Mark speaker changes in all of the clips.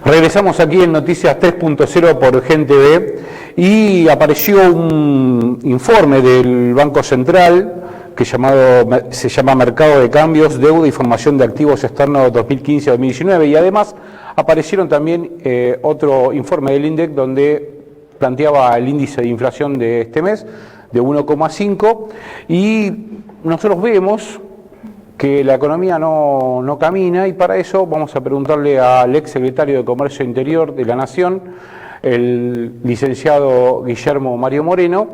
Speaker 1: Regresamos aquí en Noticias 3.0 por Gen TV y apareció un informe del Banco Central que se llama Mercado de Cambios, Deuda y Formación de Activos Externos 2015-2019 y además aparecieron también otro informe del INDEC donde planteaba el índice de inflación de este mes de 1,5 y nosotros vemos que la economía no camina y para eso vamos a preguntarle al ex secretario de Comercio Interior de la Nación, el licenciado Guillermo Mario Moreno,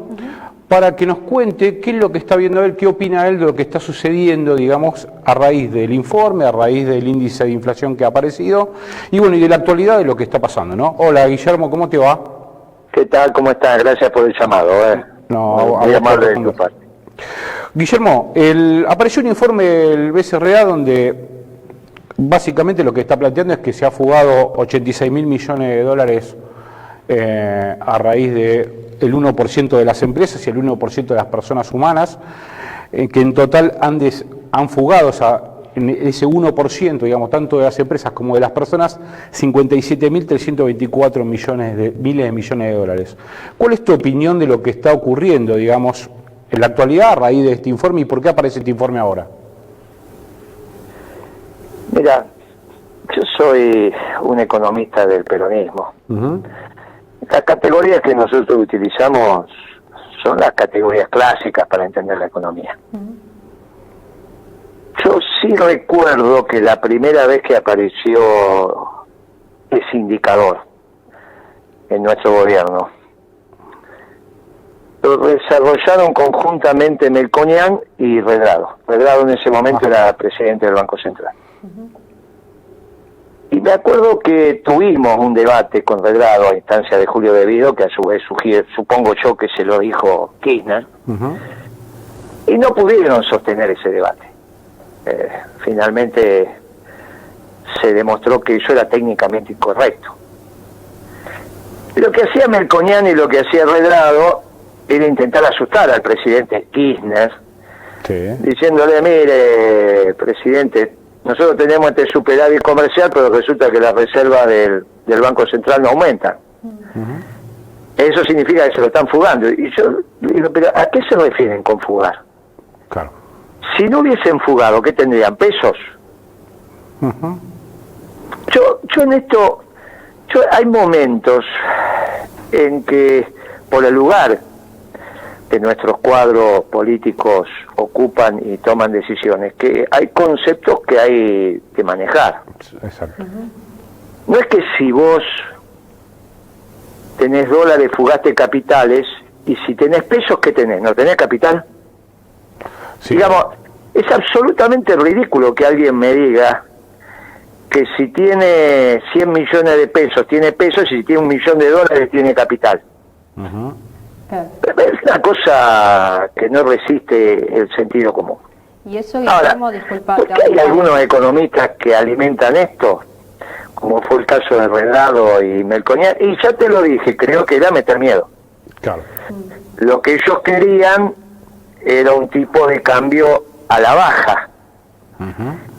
Speaker 1: para que nos cuente qué es lo que está viendo él, qué opina él de lo que está sucediendo, digamos, a raíz del informe, a raíz del índice de inflación que ha aparecido y bueno, y de la actualidad de lo que está pasando, ¿no? Hola Guillermo, ¿cómo te va?
Speaker 2: ¿Qué tal? ¿Cómo estás? Gracias por el llamado. Muy amable de tu parte.
Speaker 1: Guillermo, apareció un informe del BCRA donde básicamente lo que está planteando es que se ha fugado 86.000 millones de dólares a raíz del 1% de las empresas y el 1% de las personas humanas, que en total han fugado en ese 1%, digamos, tanto de las empresas como de las personas, 57.324 miles de millones de dólares. ¿Cuál es tu opinión de lo que está ocurriendo, digamos, en la actualidad a raíz de este informe y por qué aparece este informe ahora?
Speaker 2: Mira, yo soy un economista del peronismo. Las categorías que nosotros utilizamos son las categorías clásicas para entender la economía. Yo sí recuerdo que la primera vez que apareció ese indicador en nuestro gobierno, lo desarrollaron conjuntamente Melconian y Redrado. Redrado en ese momento era presidente del Banco Central. Y me acuerdo que tuvimos un debate con Redrado a instancia de Julio De Vido, que a su vez supongo yo que se lo dijo Kirchner, y no pudieron sostener ese debate. Finalmente se demostró que eso era técnicamente incorrecto. Lo que hacía Melconian y lo que hacía Redrado era intentar asustar al presidente Kirchner, diciéndole, mire, presidente, nosotros tenemos este superávit comercial, pero resulta que las reservas del Banco Central no aumentan. Eso significa que se lo están fugando. Y yo digo, pero ¿a qué se refieren con fugar?
Speaker 1: Claro.
Speaker 2: Si no hubiesen fugado, ¿qué tendrían? ¿Pesos? Yo en esto, hay momentos en que, por el lugar que nuestros cuadros políticos ocupan y toman decisiones, que hay conceptos que hay que manejar.
Speaker 1: Exacto.
Speaker 2: No es que si vos tenés dólares, fugaste capitales, y si tenés pesos, ¿qué tenés? ¿No tenés capital? Sí. Digamos, es absolutamente ridículo que alguien me diga que si tiene 100 millones de pesos, tiene pesos, y si tiene $1 millón, tiene capital. Es una cosa que no resiste el sentido común.
Speaker 3: Y eso, Guillermo,
Speaker 2: ahora, ¿por qué hay algunos economistas que alimentan esto? Como fue el caso de Redrado y Melconian, y ya te lo dije, creo que era meter miedo. Claro. Lo que ellos querían era un tipo de cambio a la baja.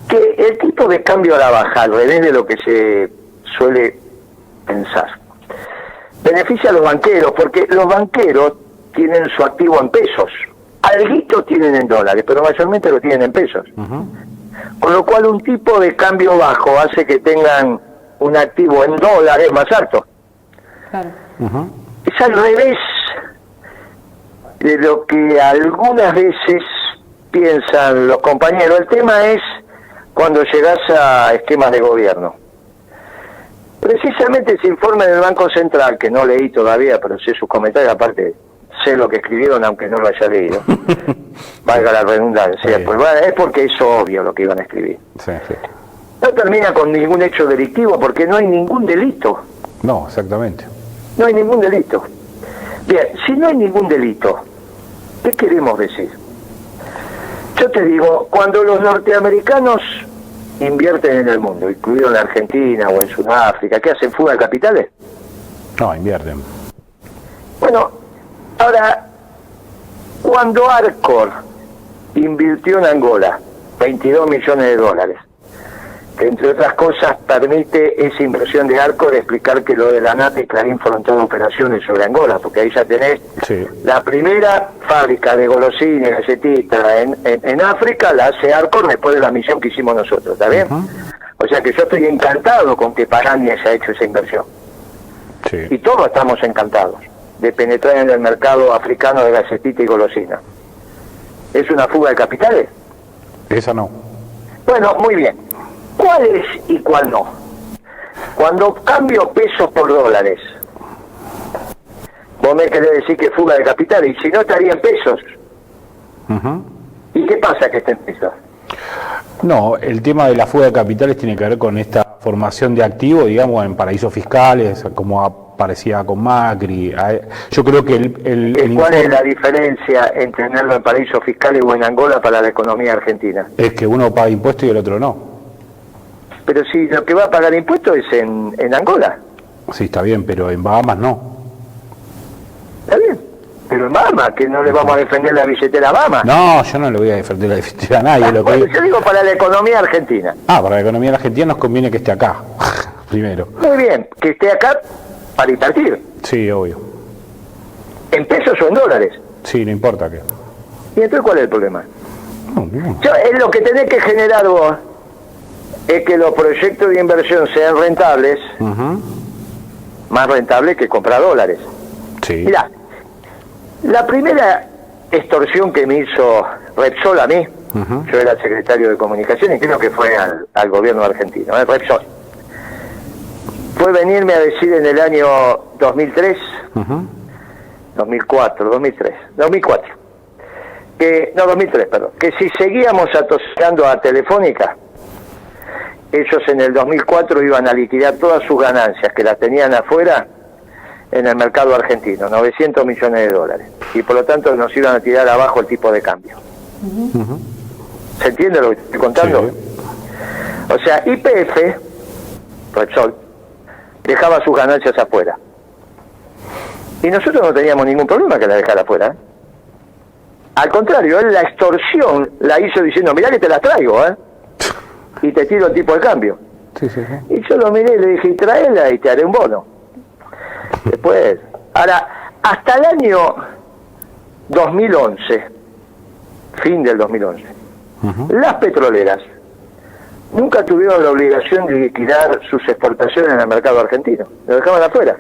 Speaker 2: Que el tipo de cambio a la baja, al revés de lo que se suele pensar, beneficia a los banqueros, porque los banqueros tienen su activo en pesos. Alguito tienen en dólares, pero mayormente lo tienen en pesos. Con lo cual un tipo de cambio bajo hace que tengan un activo en dólares más alto. Claro. Es al revés de lo que algunas veces piensan los compañeros. El tema es cuando llegas a esquemas de gobierno. Precisamente ese informe del Banco Central, que no leí todavía, pero sé sus comentarios, aparte sé lo que escribieron aunque no lo haya leído, valga la redundancia, pues bueno, es porque es obvio lo que iban a escribir. No termina con ningún hecho delictivo porque no hay ningún delito.
Speaker 1: No, exactamente.
Speaker 2: No hay ningún delito. Bien, si no hay ningún delito, ¿qué queremos decir? Yo te digo, cuando los norteamericanos invierten en el mundo, incluido en la Argentina o en Sudáfrica, ¿qué hacen? ¿Fuga de capitales?
Speaker 1: No, invierten.
Speaker 2: Bueno, ahora, cuando Arcor invirtió en Angola $22 millones, que entre otras cosas permite esa inversión de Arcor de explicar que lo de la ANAT y Clarín fueron todas operaciones sobre Angola, porque ahí ya tenés la primera fábrica de golosinas y galletitas en África, la hace Arcor después de la misión que hicimos nosotros, ¿está bien? O sea que yo estoy encantado con que Parani haya hecho esa inversión. Y todos estamos encantados de penetrar en el mercado africano de galletita y golosina. ¿Es una fuga de capitales?
Speaker 1: Esa no.
Speaker 2: Bueno, muy bien. ¿Cuál es y cuál no? Cuando cambio pesos por dólares, vos me querés decir que fuga de capitales, y si no estaría en pesos. ¿Y qué pasa que esté en pesos?
Speaker 1: No, el tema de la fuga de capitales tiene que ver con esta formación de activos, digamos, en paraísos fiscales, como aparecía con Macri. Yo creo que
Speaker 2: ¿Cuál es la diferencia entre tenerlo en paraísos fiscales o en Angola para la economía argentina?
Speaker 1: Es que uno paga impuestos y el otro no.
Speaker 2: Pero si lo que va a pagar impuestos es en Angola.
Speaker 1: Sí, está bien, pero en Bahamas no.
Speaker 2: Está bien. Pero en Bahamas, que no le vamos a defender la billetera a Bahamas.
Speaker 1: No, yo no le voy a defender la billetera a nadie.
Speaker 2: Bueno, yo digo para la economía argentina.
Speaker 1: Para la economía argentina nos conviene que esté acá, primero.
Speaker 2: Muy bien, que esté acá para invertir.
Speaker 1: Sí, obvio.
Speaker 2: ¿En pesos o en dólares?
Speaker 1: Sí, no importa qué.
Speaker 2: ¿Y entonces cuál es el problema?
Speaker 1: No.
Speaker 2: Es lo que tenés que generar vos, es que los proyectos de inversión sean rentables, más rentables que comprar dólares.
Speaker 1: Sí.
Speaker 2: Mirá, la primera extorsión que me hizo Repsol a mí, yo era secretario de comunicación y creo que fue al gobierno argentino, Repsol, fue venirme a decir en el año 2003, 2004, que si seguíamos atosando a Telefónica, ellos en el 2004 iban a liquidar todas sus ganancias que las tenían afuera en el mercado argentino, 900 millones de dólares, y por lo tanto nos iban a tirar abajo el tipo de cambio. ¿Se entiende lo que estoy contando? Sí. O sea, YPF, Repsol, dejaba sus ganancias afuera. Y nosotros no teníamos ningún problema que la dejara afuera. Al contrario, él la extorsión la hizo diciendo, mirá que te la traigo, y te tiro el tipo de cambio.
Speaker 1: Sí.
Speaker 2: Y yo lo miré y le dije, y traela y te haré un bono. Después, ahora, hasta el año 2011, fin del 2011, las petroleras nunca tuvieron la obligación de liquidar sus exportaciones en el mercado argentino, lo dejaban afuera.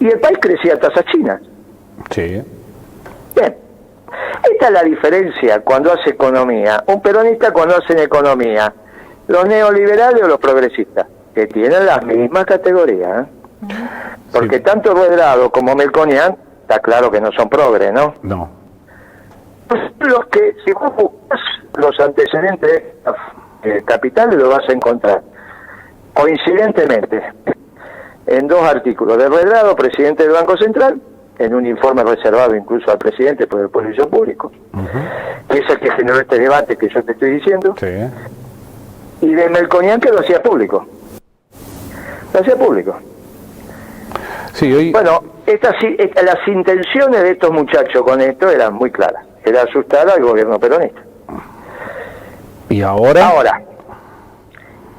Speaker 2: Y el país crecía a tasas chinas.
Speaker 1: Sí.
Speaker 2: Bien, esta es la diferencia cuando hace economía. Un peronista cuando hace economía, los neoliberales o los progresistas, que tienen las mismas categorías, porque tanto Redrado como Melconian, está claro que no son progres, ¿no?
Speaker 1: No.
Speaker 2: Pues los que, si vos buscas los antecedentes capitales, lo vas a encontrar coincidentemente en dos artículos de Redrado, presidente del Banco Central, en un informe reservado incluso al presidente por el Servicio Público, que es el que generó este debate que yo te estoy diciendo, y de Melconian, que lo hacía público.
Speaker 1: Sí, hoy...
Speaker 2: Bueno, las intenciones de estos muchachos con esto eran muy claras. Era asustar al gobierno peronista.
Speaker 1: ¿Y ahora?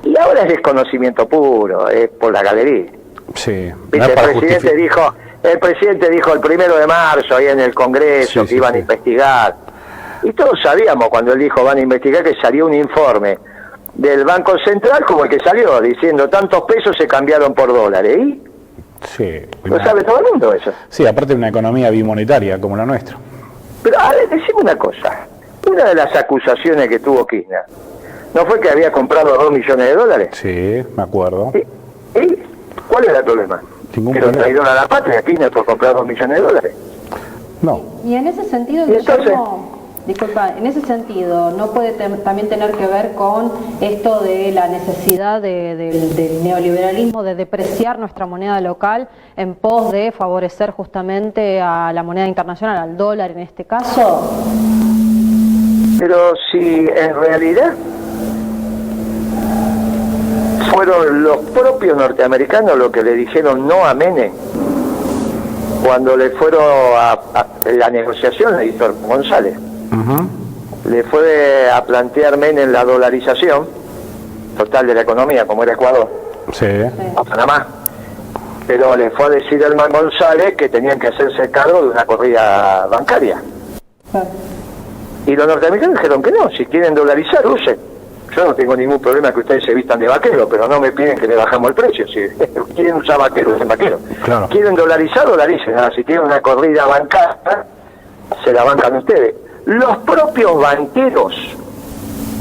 Speaker 2: Y ahora es desconocimiento puro, es por la galería.
Speaker 1: Sí.
Speaker 2: No el presidente dijo el 1 de marzo, ahí en el Congreso, que iban a investigar. Y todos sabíamos cuando él dijo van a investigar que salió un informe del Banco Central como el que salió, diciendo tantos pesos se cambiaron por dólares. ¿Y?
Speaker 1: Sí.
Speaker 2: ¿Lo sabe todo el mundo eso?
Speaker 1: Sí, aparte de una economía bimonetaria como la nuestra.
Speaker 2: Pero, a ver, decime una cosa. Una de las acusaciones que tuvo Kirchner, ¿no fue que había comprado 2 millones de dólares?
Speaker 1: Sí, me acuerdo.
Speaker 2: ¿Y cuál era el problema?
Speaker 1: Ningún
Speaker 2: ¿Que lo traidor a la patria Kirchner por comprar 2 millones de dólares?
Speaker 1: No.
Speaker 3: Y en ese sentido, disculpa, en ese sentido, ¿no puede también tener que ver con esto de la necesidad del neoliberalismo de depreciar nuestra moneda local en pos de favorecer justamente a la moneda internacional, al dólar en este caso?
Speaker 2: Pero si en realidad fueron los propios norteamericanos los que le dijeron no a Menem, cuando le fueron a la negociación, le hizo González. Le fue a plantear Menem la dolarización, total de la economía, como era Ecuador,
Speaker 1: sí,
Speaker 2: a Panamá. Pero le fue a decir a Elman González que tenían que hacerse cargo de una corrida bancaria. Y los norteamericanos dijeron que no, si quieren dolarizar, usen. Yo no tengo ningún problema que ustedes se vistan de vaquero, pero no me piden que le bajamos el precio. Si quieren usar vaquero, usen vaquero.
Speaker 1: Claro.
Speaker 2: Quieren dolarizar, dolaricen. Ahora, si tienen una corrida bancaria, se la bancan ustedes. Los propios banqueros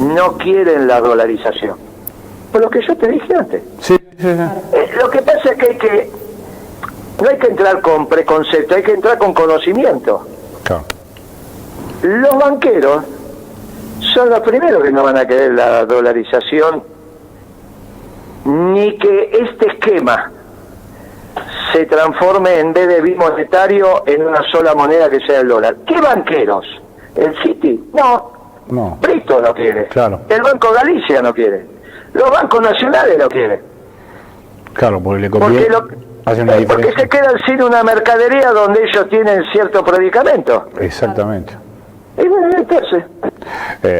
Speaker 2: no quieren la dolarización. Por lo que yo te dije antes.
Speaker 1: Sí, sí, sí.
Speaker 2: Lo que pasa es que no hay que entrar con preconcepto, hay que entrar con conocimiento.
Speaker 1: Claro.
Speaker 2: Los banqueros son los primeros que no van a querer la dolarización, ni que este esquema se transforme en vez de bimonetario en una sola moneda que sea el dólar. ¿Qué banqueros? ¿El Citi? No. Brito no quiere.
Speaker 1: Claro.
Speaker 2: El Banco Galicia no quiere. Los bancos nacionales no quieren.
Speaker 1: Claro, porque le conviene. Hace una diferencia.
Speaker 2: Porque se quedan sin una mercadería donde ellos tienen cierto predicamento.
Speaker 1: Exactamente.
Speaker 2: Y bueno, entonces...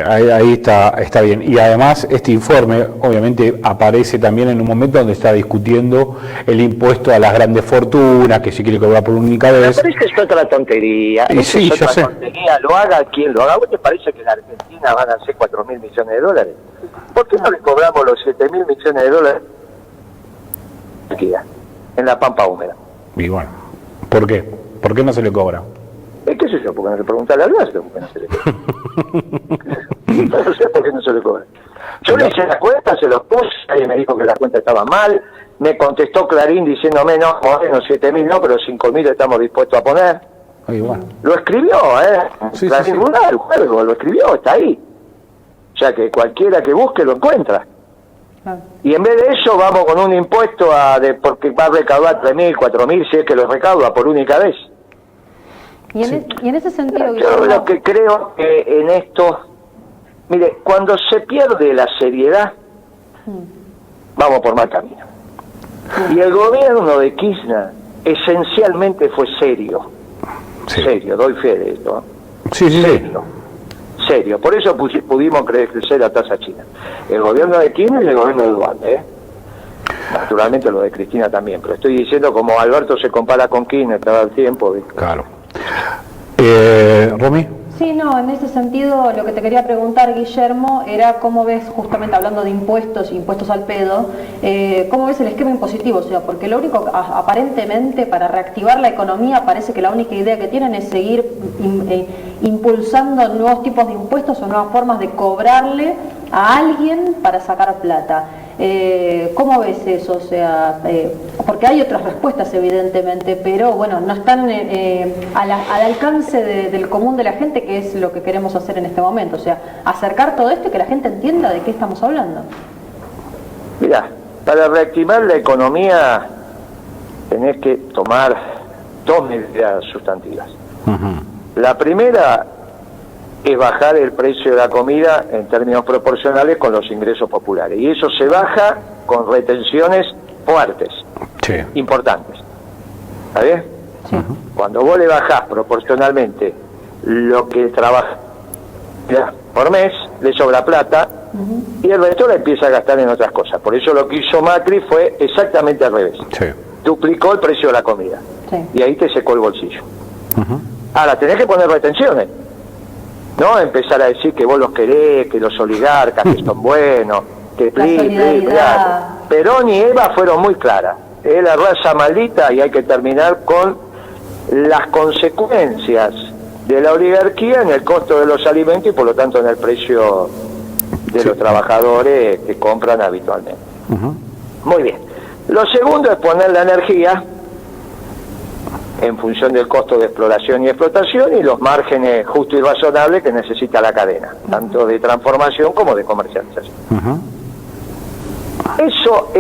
Speaker 1: ahí está bien. Y además este informe obviamente aparece también en un momento donde está discutiendo el impuesto a las grandes fortunas, que se quiere cobrar por única vez.
Speaker 2: Me parece que es otra tontería.
Speaker 1: Y sí,
Speaker 2: es otra tontería. Lo haga quien lo haga. ¿Vos te parece que en la Argentina van a ser 4.000 millones de dólares? ¿Por qué no le cobramos los 7.000 millones de dólares aquí, en la pampa húmeda?
Speaker 1: Y bueno, ¿por qué? ¿Por qué no se le cobra?
Speaker 2: ¿Qué sé yo? Porque no se pregunta al Alberto, porque no se le cobra. No sé por qué no se le cobra. Yo le hice la cuenta, se los puse, y me dijo que la cuenta estaba mal, me contestó Clarín diciéndome, no, bueno, 7.000 no, pero 5.000 estamos dispuestos a poner.
Speaker 1: Bueno.
Speaker 2: Lo escribió,
Speaker 1: Sí,
Speaker 2: Clarín Rural, el juego, lo escribió, está ahí. O sea que cualquiera que busque lo encuentra. Y en vez de eso vamos con un impuesto porque va a recaudar 3.000, 4.000, si es que lo recauda por única vez.
Speaker 3: Y en ese sentido,
Speaker 2: yo lo que creo que en esto, mire, cuando se pierde la seriedad, vamos por mal camino. Y el gobierno de Kirchner esencialmente fue serio.
Speaker 1: Sí.
Speaker 2: Serio, doy fe de esto.
Speaker 1: Sí.
Speaker 2: Serio. Por eso pudimos crecer la tasa china. El gobierno de Kirchner y el gobierno de Duarte, Naturalmente lo de Cristina también, pero estoy diciendo como Alberto se compara con Kirchner cada tiempo.
Speaker 1: Claro. ¿Romy?
Speaker 3: Sí, no, en ese sentido lo que te quería preguntar, Guillermo, era cómo ves, justamente hablando de impuestos al pedo, cómo ves el esquema impositivo, o sea, porque lo único, aparentemente, para reactivar la economía, parece que la única idea que tienen es seguir impulsando nuevos tipos de impuestos o nuevas formas de cobrarle a alguien para sacar plata. ¿Cómo ves eso? O sea, porque hay otras respuestas evidentemente, pero bueno, no están al alcance del común de la gente, que es lo que queremos hacer en este momento, o sea, acercar todo esto y que la gente entienda de qué estamos hablando.
Speaker 2: Mirá, para reactivar la economía tenés que tomar dos medidas sustantivas. La primera es bajar el precio de la comida en términos proporcionales con los ingresos populares. Y eso se baja con retenciones fuertes, importantes. ¿Está bien? Sí. Cuando vos le bajás proporcionalmente lo que trabaja por mes, le sobra plata, y el resto la empieza a gastar en otras cosas. Por eso lo que hizo Macri fue exactamente al revés. Duplicó el precio de la comida. Y ahí te secó el bolsillo. Ahora, tenés que poner retenciones. No empezar a decir que vos los querés, que los oligarcas que son buenos, que Perón y Eva fueron muy claras. Es la raza maldita y hay que terminar con las consecuencias de la oligarquía en el costo de los alimentos y por lo tanto en el precio de los trabajadores que compran habitualmente. Muy bien. Lo segundo es poner la energía en función del costo de exploración y explotación y los márgenes justos y razonables que necesita la cadena, tanto de transformación como de comercialización. Eso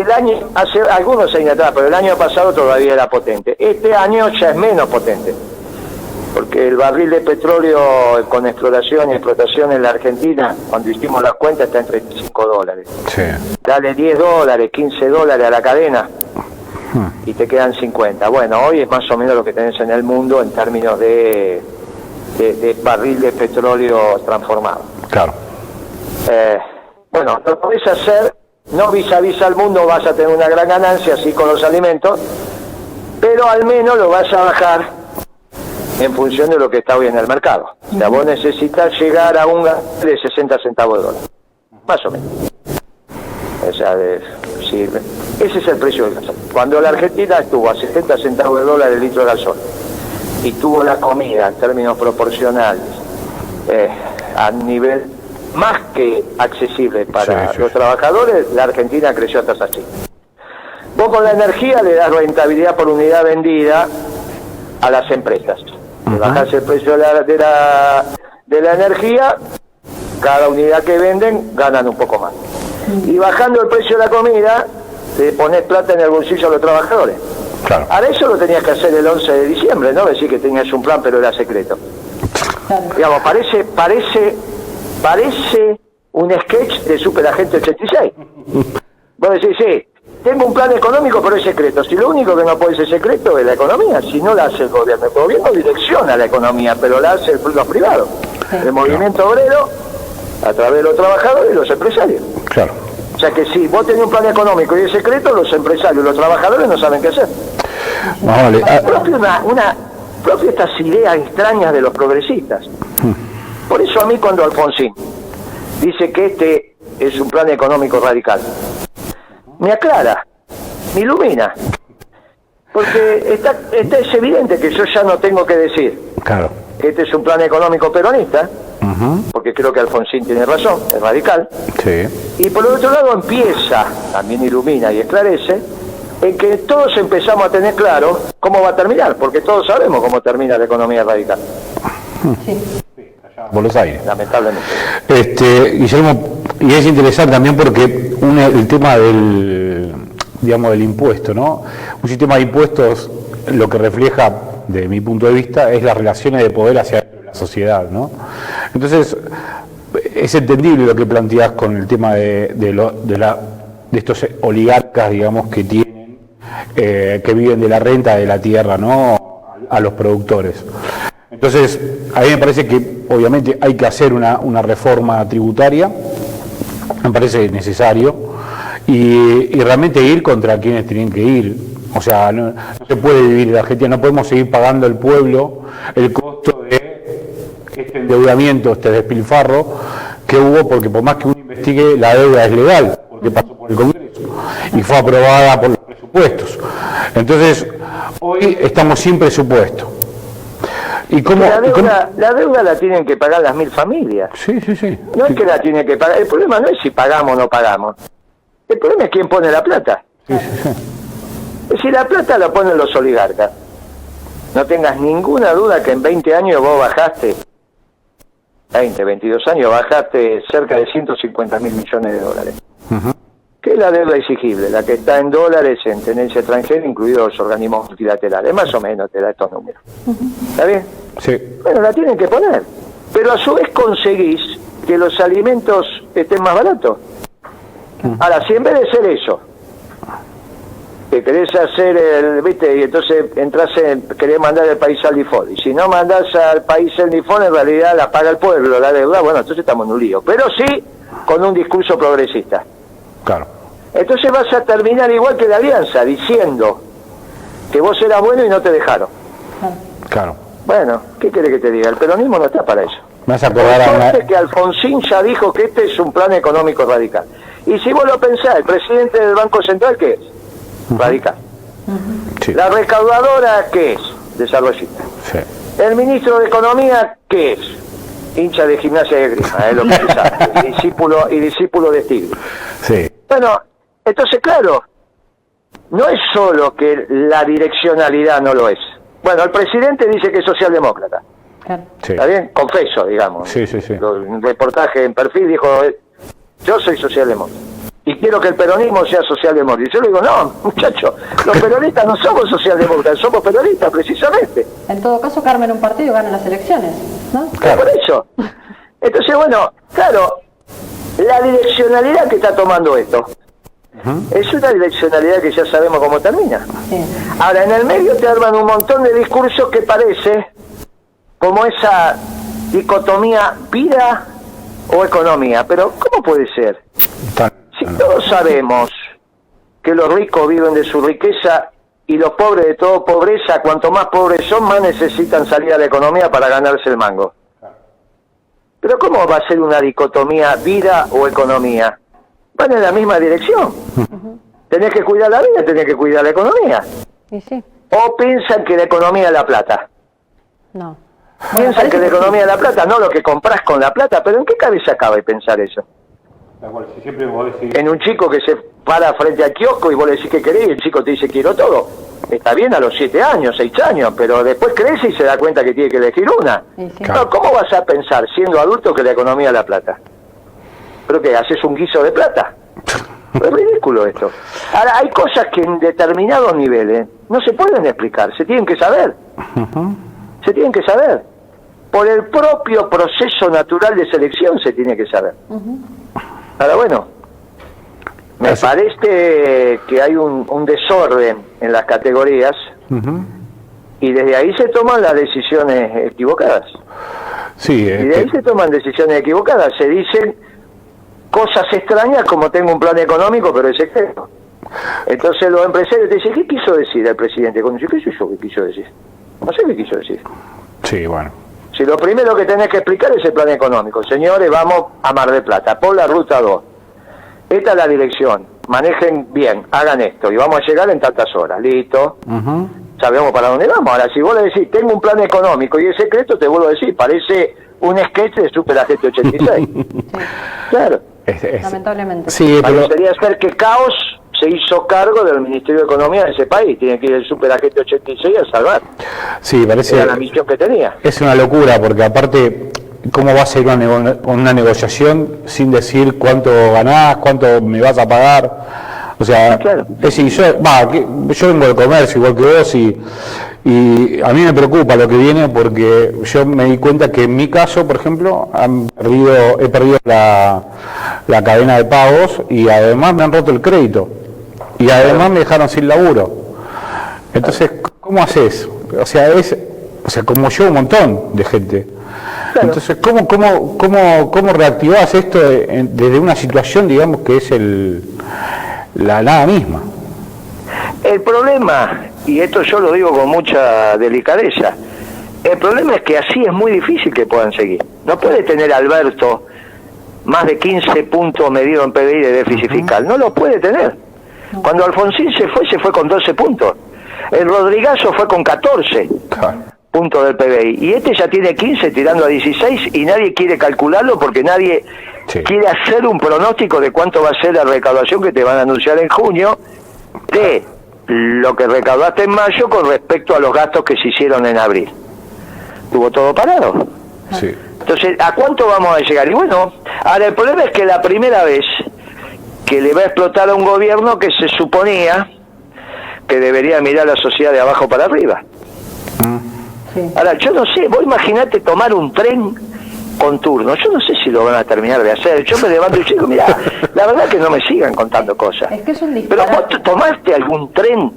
Speaker 2: hace algunos años atrás, pero el año pasado todavía era potente. Este año ya es menos potente, porque el barril de petróleo con exploración y explotación en la Argentina, cuando hicimos las cuentas, está en $35. Dale $10, $15 a la cadena, y te quedan 50. Bueno, hoy es más o menos lo que tenés en el mundo en términos de barril de petróleo transformado.
Speaker 1: Claro.
Speaker 2: Bueno, lo podés hacer no vis a vis al mundo vas a tener una gran ganancia, así con los alimentos, pero al menos lo vas a bajar en función de lo que está hoy en el mercado. O sea, vos necesitas llegar a un gasto de 60 centavos de dólar, más o menos. O sea, sí, ese es el precio del gasol. Cuando la Argentina estuvo a 70 centavos de dólar el litro de gasol y tuvo la comida en términos proporcionales a nivel más que accesible para los trabajadores, la Argentina creció a tasas así. Vos con la energía le das rentabilidad por unidad vendida a las empresas. Le bajás el precio de la energía, cada unidad que venden ganan un poco más. Y bajando el precio de la comida, le pones plata en el bolsillo a los trabajadores.
Speaker 1: Claro.
Speaker 2: Ahora eso lo tenías que hacer el 11 de diciembre, ¿no? Decir que tenías un plan pero era secreto. Claro. Digamos, parece un sketch de Superagente 86. Vos decís, sí, tengo un plan económico pero es secreto. Si lo único que no puede ser secreto es la economía, si no la hace el gobierno. El gobierno direcciona la economía, pero la hace los privados. Sí. El movimiento obrero, a través de los trabajadores y los empresarios.
Speaker 1: Claro.
Speaker 2: O sea que si vos tenés un plan económico y es secreto, los empresarios y los trabajadores no saben qué hacer.
Speaker 1: Vale.
Speaker 2: Propio estas ideas extrañas de los progresistas. Por eso a mí cuando Alfonsín dice que este es un plan económico radical, me aclara, me ilumina. Porque es evidente que yo ya no tengo que decir que este es un plan económico peronista, porque creo que Alfonsín tiene razón, es radical.
Speaker 1: Sí.
Speaker 2: Y por el otro lado empieza, también ilumina y esclarece, en que todos empezamos a tener claro cómo va a terminar, porque todos sabemos cómo termina la economía radical.
Speaker 3: Sí.
Speaker 1: Buenos Aires.
Speaker 2: Lamentablemente.
Speaker 1: Guillermo, y es interesante también porque el tema del impuesto, ¿no? Un sistema de impuestos lo que refleja, de mi punto de vista, es las relaciones de poder hacia la sociedad, ¿no? Entonces, es entendible lo que planteás con el tema de estos oligarcas, digamos, que tienen, que viven de la renta de la tierra, ¿no? A los productores. Entonces, a mí me parece que obviamente hay que hacer una reforma tributaria, me parece necesario, y realmente ir contra quienes tienen que ir. O sea, no se puede vivir en la Argentina, no podemos seguir pagando al pueblo el costo de este endeudamiento, este despilfarro que hubo, porque por más que uno investigue, la deuda es legal, porque pasó por el Congreso y fue aprobada por los presupuestos. Entonces, hoy estamos sin presupuesto.
Speaker 2: La deuda la tienen que pagar las 1000 familias.
Speaker 1: Sí.
Speaker 2: No es que la tienen que pagar. El problema no es si pagamos o no pagamos. El problema es quién pone la plata.
Speaker 1: Sí.
Speaker 2: Es decir, la plata la ponen los oligarcas. No tengas ninguna duda que en 20 años vos bajaste, 22 años, bajaste cerca de 150.000 millones de dólares. Que es la deuda exigible, la que está en dólares en tenencia extranjera, incluidos los organismos multilaterales. Más o menos te da estos números. ¿Está bien?
Speaker 1: Sí.
Speaker 2: Bueno, la tienen que poner. Pero a su vez conseguís que los alimentos estén más baratos. Ahora, si en vez de ser eso, que querés hacer ¿viste? Y entonces querés mandar el país al default. Y si no mandás al país el default, en realidad la paga el pueblo, la deuda, bueno, entonces estamos en un lío. Pero sí con un discurso progresista.
Speaker 1: Claro.
Speaker 2: Entonces vas a terminar igual que la Alianza, diciendo que vos eras bueno y no te dejaron.
Speaker 1: Claro.
Speaker 2: Bueno, ¿qué querés que te diga? El peronismo no está para eso.
Speaker 1: Me vas a acordar
Speaker 2: que Alfonsín ya dijo que este es un plan económico radical. Y si vos lo pensás, el presidente del Banco Central, ¿qué es? Radical.
Speaker 1: Sí.
Speaker 2: La recaudadora, ¿qué es? Desarrollista.
Speaker 1: Sí.
Speaker 2: El ministro de Economía, ¿qué es? Hincha de Gimnasia de Grima, es lo que se sabe. y discípulo de Stigl.
Speaker 1: Sí.
Speaker 2: Bueno, entonces claro, no es solo que la direccionalidad no lo es. Bueno, el presidente dice que es socialdemócrata.
Speaker 3: Claro.
Speaker 1: Sí.
Speaker 2: ¿Está bien? Confeso, digamos.
Speaker 1: Sí.
Speaker 2: Un reportaje en Perfil dijo, yo soy socialdemócrata. Y quiero que el peronismo sea socialdemócrata. Y yo le digo, no, muchachos, los peronistas no somos socialdemócratas, somos peronistas, precisamente.
Speaker 3: En todo caso, Carmen, un partido gana las elecciones, ¿no?
Speaker 2: Claro. Por eso. Entonces, bueno, claro, la direccionalidad que está tomando esto es una direccionalidad que ya sabemos cómo termina.
Speaker 3: Sí.
Speaker 2: Ahora, en el medio te arman un montón de discursos que parece como esa dicotomía vida o economía. Pero, ¿cómo puede ser? Si Si todos sabemos que los ricos viven de su riqueza y los pobres de toda pobreza, cuanto más pobres son, más necesitan salir a la economía para ganarse el mango. Pero ¿cómo va a ser una dicotomía vida o economía? Van en la misma dirección. Tenés que cuidar la vida, tenés que cuidar la economía.
Speaker 3: ¿Y sí?
Speaker 2: ¿O piensan que la economía es la plata?
Speaker 3: No.
Speaker 2: Piensan que la economía es la plata, no lo que compras con la plata, pero ¿en qué cabeza cabe pensar eso? En un chico que se para frente al kiosco y vos le decís que querés y el chico te dice quiero todo. Está bien a los 7 años, 6 años, pero después crece y se da cuenta que tiene que elegir una.
Speaker 3: Sí.
Speaker 2: No, ¿cómo vas a pensar siendo adulto que la economía es la plata? ¿Pero qué? ¿Haces un guiso de plata? Es ridículo esto. Ahora, hay cosas que en determinados niveles no se pueden explicar, se tienen que saber. Se tienen que saber. Por el propio proceso natural de selección se tiene que saber. Ahora, bueno, me parece que hay un desorden en las categorías y desde ahí se toman las decisiones equivocadas.
Speaker 1: Sí,
Speaker 2: y de ahí se toman decisiones equivocadas. Se dicen cosas extrañas como tengo un plan económico, pero es secreto. Entonces los empresarios te dicen, ¿qué quiso decir el presidente? Cuando dice, ¿qué sé yo qué quiso decir? No sé qué quiso decir.
Speaker 1: Sí, bueno.
Speaker 2: Si lo primero que tenés que explicar es el plan económico. Señores, vamos a Mar del Plata, por la ruta 2. Esta es la dirección. Manejen bien, hagan esto y vamos a llegar en tantas horas. Listo. Sabemos para dónde vamos. Ahora, si vos le decís, tengo un plan económico y es secreto, te vuelvo a decir, parece un sketch de Super Agente 86. Claro.
Speaker 3: Lamentablemente.
Speaker 1: Sí, pero...
Speaker 2: Parecería ser que Caos se hizo cargo del Ministerio de Economía de ese país. Tiene que ir el Super Agente 86 a salvar.
Speaker 1: Sí, parece...
Speaker 2: Era la misión que tenía.
Speaker 1: Es una locura, porque aparte, ¿cómo va a ser una negociación sin decir cuánto ganás, cuánto me vas a pagar? O sea,
Speaker 2: claro.
Speaker 1: Es decir, yo vengo del comercio igual que vos y a mí me preocupa lo que viene porque yo me di cuenta que en mi caso, por ejemplo, he perdido la cadena de pagos y además me han roto el crédito y además me dejaron sin laburo. Entonces, ¿cómo haces? O sea, como yo un montón de gente. Claro. Entonces, ¿cómo reactivás esto desde una situación, digamos, que es la nada misma?
Speaker 2: El problema, y esto yo lo digo con mucha delicadeza, el problema es que así es muy difícil que puedan seguir. No puede tener Alberto más de 15 puntos medido en PBI de déficit fiscal. No lo puede tener. Cuando Alfonsín se fue con 12 puntos. El Rodrigazo fue con 14 puntos del PBI. Y este ya tiene 15 tirando a 16 y nadie quiere calcularlo porque nadie quiere hacer un pronóstico de cuánto va a ser la recaudación que te van a anunciar en junio de lo que recaudaste en mayo con respecto a los gastos que se hicieron en abril. Estuvo todo parado.
Speaker 1: Sí.
Speaker 2: Entonces, ¿a cuánto vamos a llegar? Y bueno, ahora el problema es que la primera vez que le va a explotar a un gobierno que se suponía que debería mirar a la sociedad de abajo para arriba. Ahora, yo no sé, vos imaginate tomar un tren con turno. Yo no sé si lo van a terminar de hacer. Yo me levanto y digo, mira, la verdad que no me sigan contando cosas.
Speaker 3: Es que es un
Speaker 2: Pero vos tomaste algún tren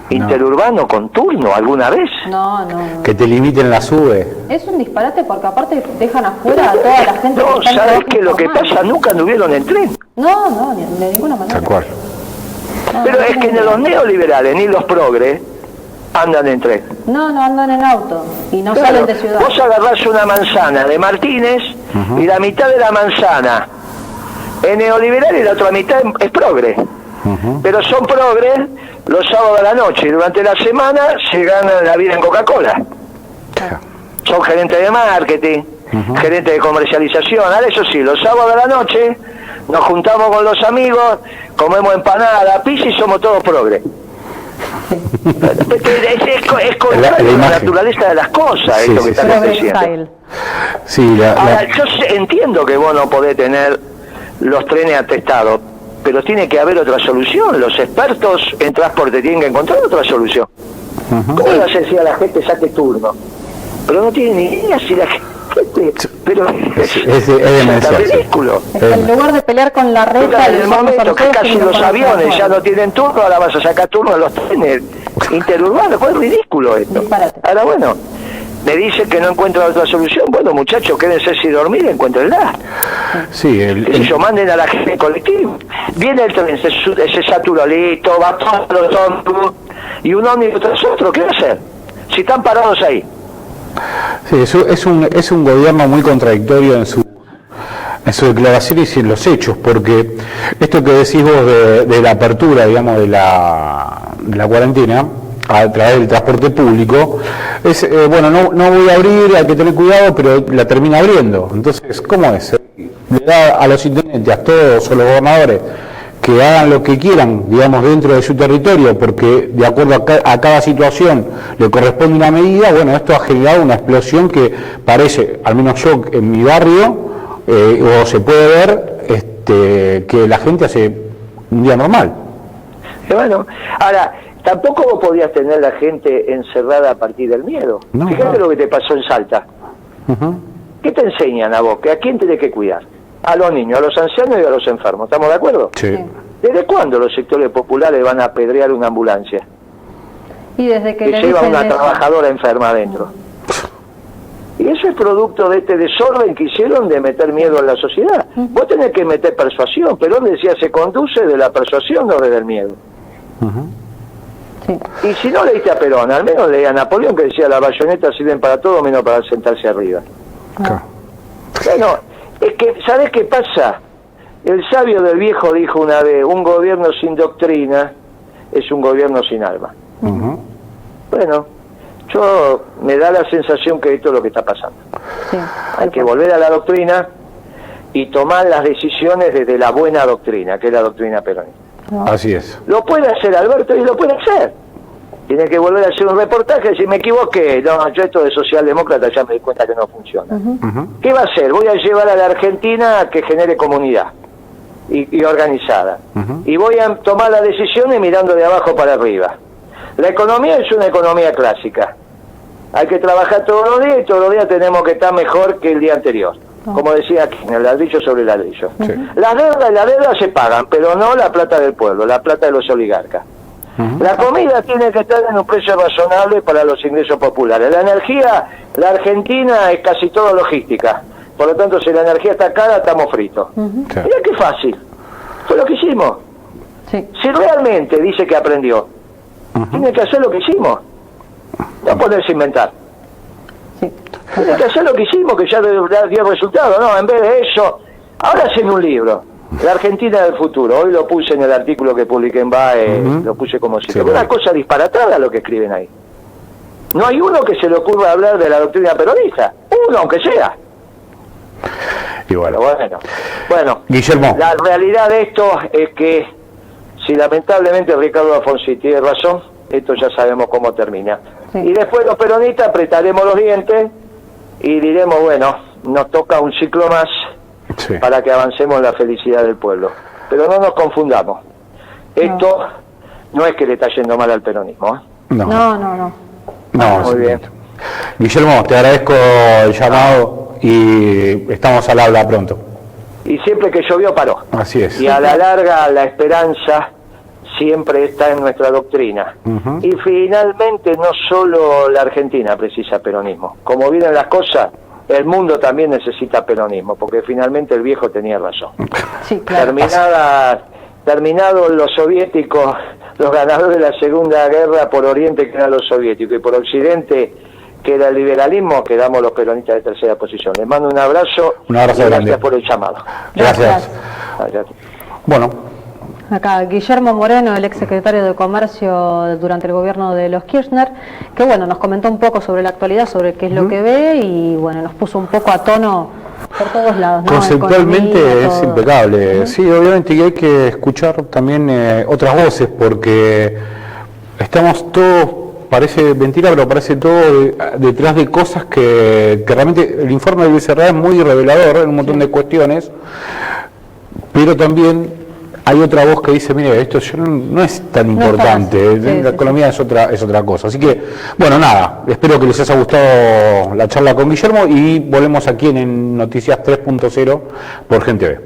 Speaker 2: interurbano con turno alguna vez.
Speaker 3: No.
Speaker 1: Que te limiten la sube.
Speaker 3: Es un disparate porque aparte dejan afuera a toda la gente.
Speaker 2: No, ¿sabes qué? Lo que pasa, nunca anduvieron en tren.
Speaker 3: No, de ninguna manera.
Speaker 1: Tal cual.
Speaker 2: Pero es que ni los neoliberales ni los progres andan en tren.
Speaker 3: No andan en auto y no salen de ciudad.
Speaker 2: Vos agarrás una manzana de Martínez y la mitad de la manzana es neoliberal y la otra mitad es progre. Pero son progres los sábados a la noche y durante la semana se ganan la vida en Coca-Cola. Son gerentes de marketing, gerentes de comercialización. Ahora eso sí, los sábados a la noche nos juntamos con los amigos, comemos empanada, pizza y somos todos progres. Es contrario a la naturaleza de las cosas, esto que están diciendo.
Speaker 1: Sí,
Speaker 2: ahora, yo entiendo que vos no podés tener los trenes atestados, pero tiene que haber otra solución. Los expertos en transporte tienen que encontrar otra solución. ¿Cómo le vas a decir a la gente saque turno? Pero no tiene ni idea si la gente... Pero es ridículo.
Speaker 3: En lugar de pelear con la red,
Speaker 2: en el momento que casi los aviones ya no tienen turno, ahora vas a sacar turno a los trenes interurbanos. Pues es ridículo esto. Ahora bueno, Me dice que no encuentra otra solución. Bueno, muchachos, quédense sin dormir, encuéntrenla.
Speaker 1: Sí,
Speaker 2: ellos manden a la gente en colectivo. Viene el tren, se satura, listo, va todo los ómnibus, y un ómnibus tras otro, ¿qué va a hacer? Si están parados ahí.
Speaker 1: Sí, es un gobierno muy contradictorio en sus declaraciones y en los hechos, porque esto que decís vos de la apertura, digamos, de la cuarentena, a través del transporte público, es, bueno, no voy a abrir, hay que tener cuidado, pero la termina abriendo. Entonces, ¿cómo es? Le da a los intendentes, a todos, a los gobernadores, que hagan lo que quieran, digamos, dentro de su territorio, porque de acuerdo a cada situación le corresponde una medida. Bueno, esto ha generado una explosión que parece, al menos yo en mi barrio, o se puede ver que la gente hace un día normal.
Speaker 2: Bueno, ahora, tampoco vos podías tener la gente encerrada a partir del miedo. No, fíjate lo que te pasó en Salta. ¿Qué te enseñan a vos? ¿Que a quién tenés que cuidar? A los niños, a los ancianos y a los enfermos. ¿Estamos de acuerdo?
Speaker 1: Sí.
Speaker 2: ¿Desde cuándo los sectores populares van a apedrear una ambulancia?
Speaker 3: Y desde que
Speaker 2: lleva una trabajadora enferma adentro. Y eso es producto de este desorden que hicieron de meter miedo en la sociedad. Vos tenés que meter persuasión. Perón decía, se conduce de la persuasión, no desde el miedo. Sí. Y si no leíste a Perón, al menos leí a Napoleón, que decía, las bayonetas sirven para todo menos para sentarse arriba. Bueno, es que, ¿sabés qué pasa? El sabio del viejo dijo una vez, un gobierno sin doctrina es un gobierno sin alma. Bueno, me da la sensación que esto es lo que está pasando. Sí. Hay que volver a la doctrina y tomar las decisiones desde la buena doctrina, que es la doctrina peronista.
Speaker 1: Así es.
Speaker 2: Lo puede hacer Alberto y lo puede hacer. Tiene que volver a hacer un reportaje y si me equivoqué, no, yo esto de socialdemócrata ya me di cuenta que no funciona. ¿Qué va a hacer? Voy a llevar a la Argentina a que genere comunidad y organizada. Y voy a tomar las decisiones mirando de abajo para arriba. La economía es una economía clásica. Hay que trabajar todos los días y todos los días tenemos que estar mejor que el día anterior. Como decía aquí, en el ladrillo sobre el ladrillo. Las deudas se pagan, pero no la plata del pueblo, la plata de los oligarcas. La comida tiene que estar en un precio razonable para los ingresos populares. La energía, la Argentina es casi todo logística. Por lo tanto, si la energía está cara, estamos fritos. Mira qué fácil. Fue lo que hicimos. Si realmente dice que aprendió, tiene que hacer lo que hicimos. No ponerse a inventar. Tiene que hacer lo que hicimos, que ya dio resultado. No, en vez de eso, ahora hacen un libro. La Argentina del futuro. Hoy lo puse en el artículo que publiqué en BAE, lo puse como si fuera una cosa disparatada lo que escriben ahí. No hay uno que se le ocurra hablar de la doctrina peronista. Uno, aunque sea.
Speaker 1: Y bueno,
Speaker 2: Guillermo, la realidad de esto es que si lamentablemente Ricardo Alfonsín tiene razón, esto ya sabemos cómo termina. Y después los peronistas apretaremos los dientes y diremos, bueno, nos toca un ciclo más para que avancemos en la felicidad del pueblo. Pero no nos confundamos. Esto no es que le está yendo mal al peronismo.
Speaker 3: No.
Speaker 2: Muy bien.
Speaker 1: Guillermo, te agradezco el llamado y estamos al habla pronto.
Speaker 2: Y siempre que llovió paró.
Speaker 1: Así es.
Speaker 2: Y a la larga la esperanza siempre está en nuestra doctrina. Y finalmente no solo la Argentina precisa peronismo. Como vienen las cosas, el mundo también necesita peronismo, porque finalmente el viejo tenía razón.
Speaker 3: Sí, claro.
Speaker 2: Terminados los soviéticos, los ganadores de la Segunda Guerra, por Oriente quedan los soviéticos y por Occidente queda el liberalismo, quedamos los peronistas de tercera posición. Les mando un abrazo y gracias grande por el llamado.
Speaker 1: Gracias. Bueno.
Speaker 3: Acá Guillermo Moreno, el exsecretario de Comercio durante el gobierno de los Kirchner, que bueno, nos comentó un poco sobre la actualidad, sobre qué es lo que ve y bueno, nos puso un poco a tono por todos lados, ¿no?
Speaker 1: Conceptualmente es impecable. Sí, obviamente, y hay que escuchar también otras voces, porque estamos todos, parece mentira, pero parece todo detrás de cosas que realmente el informe del Becerra es muy revelador en un montón de cuestiones, pero también hay otra voz que dice, mire, esto no es tan importante, la economía es otra cosa. Así que, bueno, nada, espero que les haya gustado la charla con Guillermo y volvemos aquí en Noticias 3.0 por Gente B.